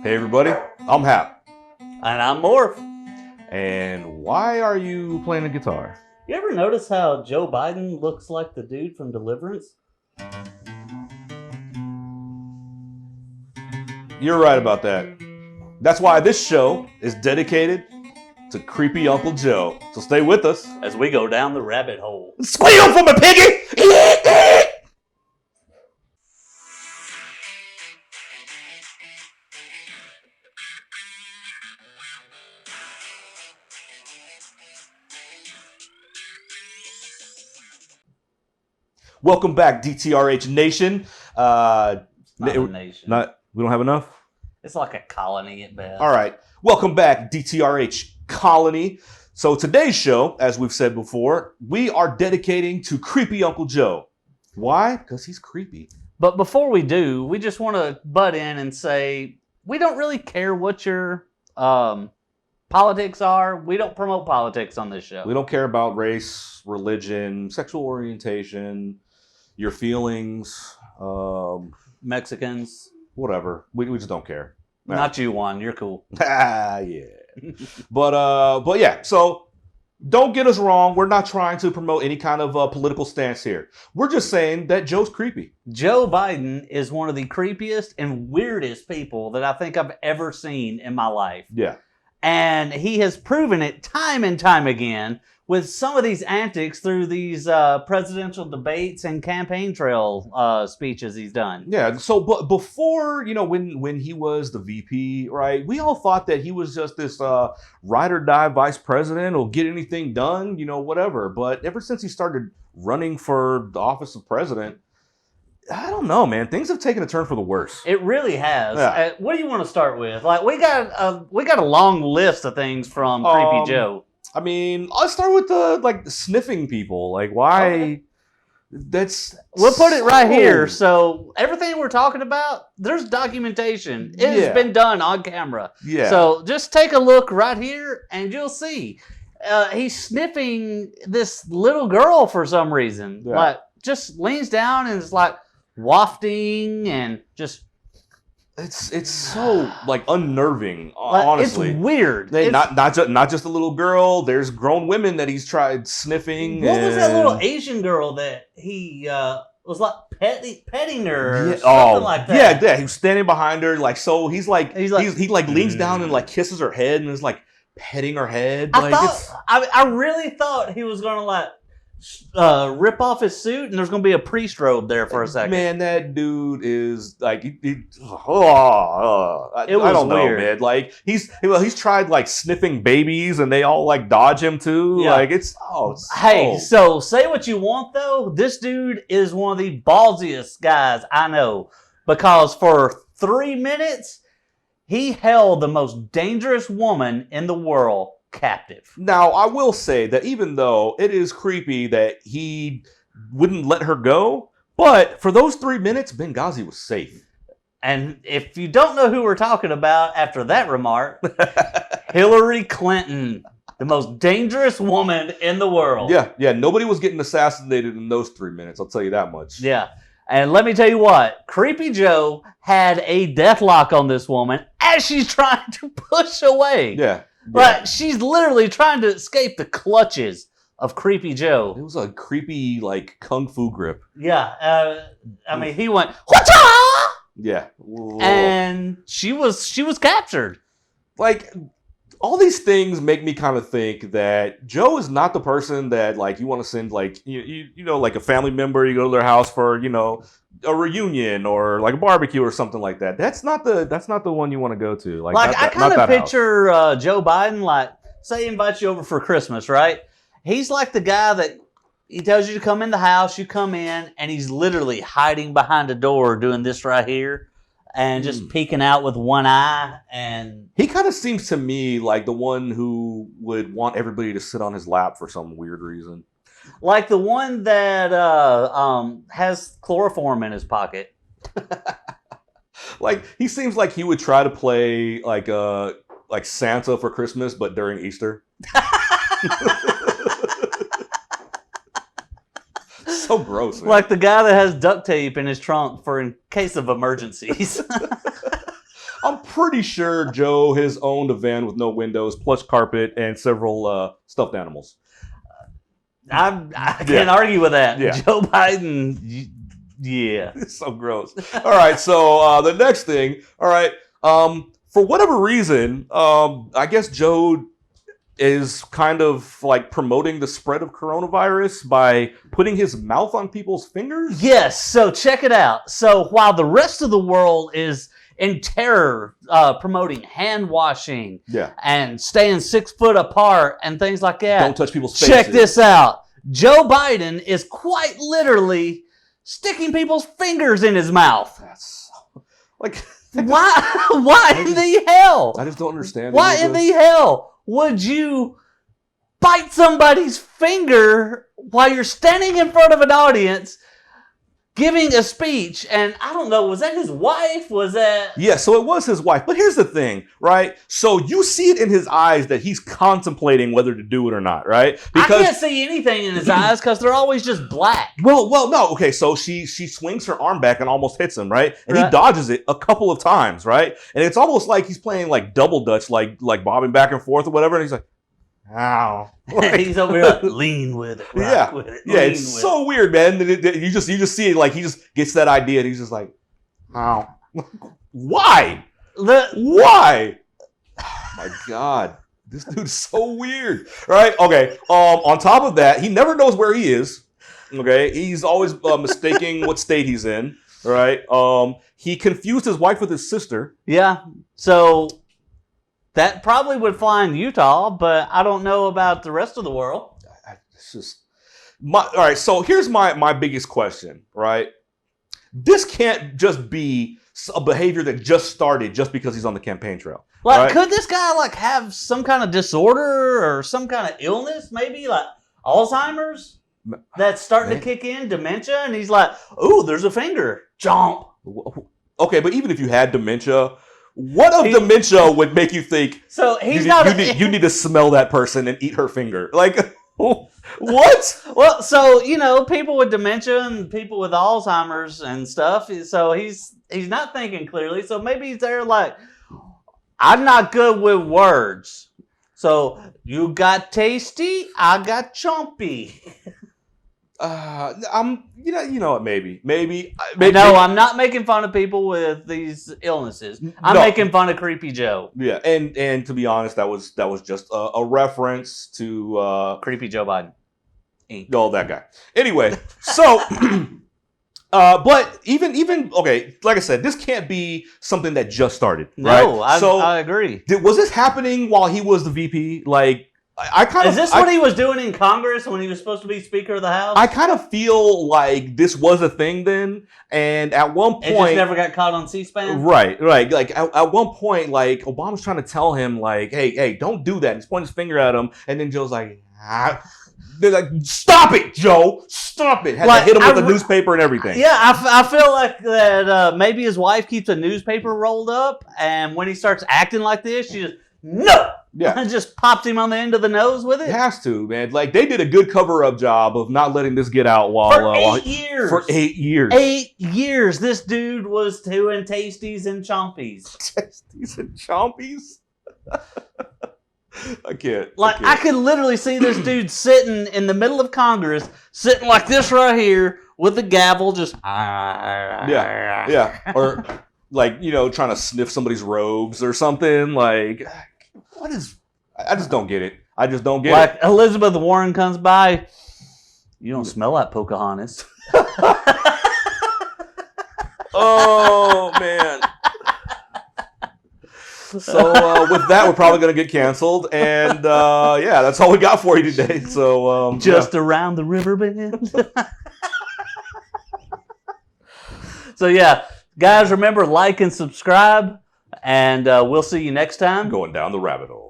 Hey everybody, I'm Hap. And I'm Morph. And why are you playing the guitar? You ever notice how Joe Biden looks like the dude from Deliverance? You're right about that. That's why this show is dedicated to creepy Uncle Joe. So stay with us As we go down the rabbit hole. Squeal from a piggy! Welcome back, DTRH Nation. Not a nation. We don't have enough? It's like a colony at best. All right. Welcome back, DTRH Colony. So today's show, as we've said before, we are dedicating to creepy Uncle Joe. Why? Because he's creepy. But before we do, we just want to butt in and say we don't really care what your politics are. We don't promote politics on this show. We don't care about race, religion, sexual orientation, your feelings, Mexicans. whatever. We just don't care. Not you, Juan. You're cool. Ah, yeah. But yeah, so don't get us wrong. We're not trying to promote any kind of political stance here. We're just saying that Joe's creepy. Joe Biden is one of the creepiest and weirdest people that I think I've ever seen in my life. Yeah. And he has proven it time and time again with some of these antics through these presidential debates and campaign trail speeches he's done. Yeah, so but before, when he was the VP, right, we all thought that he was just this ride or die vice president or get anything done, whatever. But ever since he started running for the office of president, I don't know, man. Things have taken a turn for the worse. It really has. Yeah. What do you want to start with? Like we got a long list of things from Creepy Joe. I mean, I'll start with the sniffing people. Like, why? Okay. We'll put it right here. So everything we're talking about, there's documentation. It has been done on camera. Yeah. So just take a look right here, and you'll see. He's sniffing this little girl for some reason. Yeah. Like, just leans down and is like wafting and just. It's so unnerving, honestly. It's weird. Not just a little girl. There's grown women that he's tried sniffing. What was that little Asian girl that he was like petting her or something like that? Yeah. He was standing behind her, he leans down and kisses her head and is petting her head. I really thought he was gonna rip off his suit, and there's going to be a priest robe there for a second. Man, that dude is I don't weird. know, man. He's tried sniffing babies, and they all dodge him too. Yeah. Hey, so say what you want though. This dude is one of the ballsiest guys I know, because for 3 minutes he held the most dangerous woman in the world captive. Now, I will say that even though it is creepy that he wouldn't let her go, but for those 3 minutes, Benghazi was safe. And if you don't know who we're talking about after that remark, Hillary Clinton, the most dangerous woman in the world. Yeah, nobody was getting assassinated in those 3 minutes, I'll tell you that much. Yeah, and let me tell you what, Creepy Joe had a death lock on this woman as she's trying to push away. Yeah. But she's literally trying to escape the clutches of Creepy Joe. It was a creepy, kung fu grip. Yeah. He went, "Whatcha!" Yeah. And she was captured. All these things make me kind of think that Joe is not the person that, you want to send, a family member, you go to their house for, a reunion or a barbecue or something like that. That's not the one you want to go to. I kind of picture Joe Biden, say he invites you over for Christmas, right? He's like the guy that he tells you to come in the house, you come in, and he's literally hiding behind a door doing this right here and just peeking out with one eye. And he kind of seems to me like the one who would want everybody to sit on his lap for some weird reason. Like the one that has chloroform in his pocket. He seems like he would try to play Santa for Christmas, but during Easter. So gross, man. Like the guy that has duct tape in his trunk for in case of emergencies. I'm pretty sure Joe has owned a van with no windows, plush carpet, and several stuffed animals. I can't argue with that. Yeah. Joe Biden, yeah. It's so gross. All right, so the next thing, all right, for whatever reason, I guess Joe is kind of like promoting the spread of coronavirus by putting his mouth on people's fingers. Yes, so check it out. So while the rest of the world is in terror, promoting hand washing and staying 6 foot apart and things like that. Don't touch people's faces. Check this out. Joe Biden is quite literally sticking people's fingers in his mouth. That's like why in the hell? I just don't understand. Why in the hell would you bite somebody's finger while you're standing in front of an audience giving a speech? And I don't know, was that his wife? Was that... Yeah, so it was his wife. But here's the thing, right? So you see it in his eyes that he's contemplating whether to do it or not, right? Because I can't see anything in his eyes because they're always just black. Well, no. Okay, so she swings her arm back and almost hits him, right? And he dodges it a couple of times, right? And it's almost like he's playing like double dutch, like bobbing back and forth or whatever. And he's like, ow. Like, he's over here like, lean with it, rock with it. Yeah, it's so weird, man. You just see it, like he just gets that idea and he's just like, ow. Why? Why? Oh my God. This dude's so weird. Right? Okay. On top of that, he never knows where he is. Okay. He's always mistaking what state he's in. Right? He confused his wife with his sister. Yeah. So that probably would fly in Utah, but I don't know about the rest of the world. It's just all right. So here's my biggest question. Right? This can't just be a behavior that just started just because he's on the campaign trail. Like, right? Could this guy like have some kind of disorder or some kind of illness? Maybe like Alzheimer's that's starting to kick in, dementia, and he's like, "Ooh, there's a finger, chomp." Okay, but even if you had dementia. What of dementia would make you think? So he's you need to smell that person and eat her finger. Like what? Well, so people with dementia and people with Alzheimer's and stuff. So he's not thinking clearly. So maybe he's there like, I'm not good with words. So you got tasty, I got chompy. You know what? Maybe. No, I'm not making fun of people with these illnesses. I'm making fun of Creepy Joe. Yeah, and to be honest, that was just a reference to Creepy Joe Biden. Oh, that guy. Anyway, so, but even okay, like I said, this can't be something that just started. No, right? I agree. Was this happening while he was the VP? Like. Is this what he was doing in Congress when he was supposed to be Speaker of the House? I kind of feel like this was a thing then, and at one point... It just never got caught on C-SPAN? Right. Like, at one point, like, Obama's trying to tell him, like, hey, don't do that. He's pointing his finger at him, and then Joe's like, They're like, stop it, Joe! Stop it! Had to hit him with a newspaper and everything. Yeah, I feel like that maybe his wife keeps a newspaper rolled up, and when he starts acting like this, she just, no! Yeah. And just popped him on the end of the nose with it. It has to, man. Like, they did a good cover-up job of not letting this get out for 8 years. For 8 years. 8 years, this dude was doing tasties and chompies. Tasties and chompies? I can't. I could literally see this dude sitting in the middle of Congress, sitting like this right here with a gavel, just... Yeah. Or, like, trying to sniff somebody's robes or something. Like... What is... I just don't get it. I just don't get it. Like Elizabeth Warren comes by, you don't smell like Pocahontas. Oh, man. So with that, we're probably going to get canceled. And yeah, that's all we got for you today. So just around the river bend. So yeah, guys, remember, like and subscribe. And we'll see you next time. Going down the rabbit hole.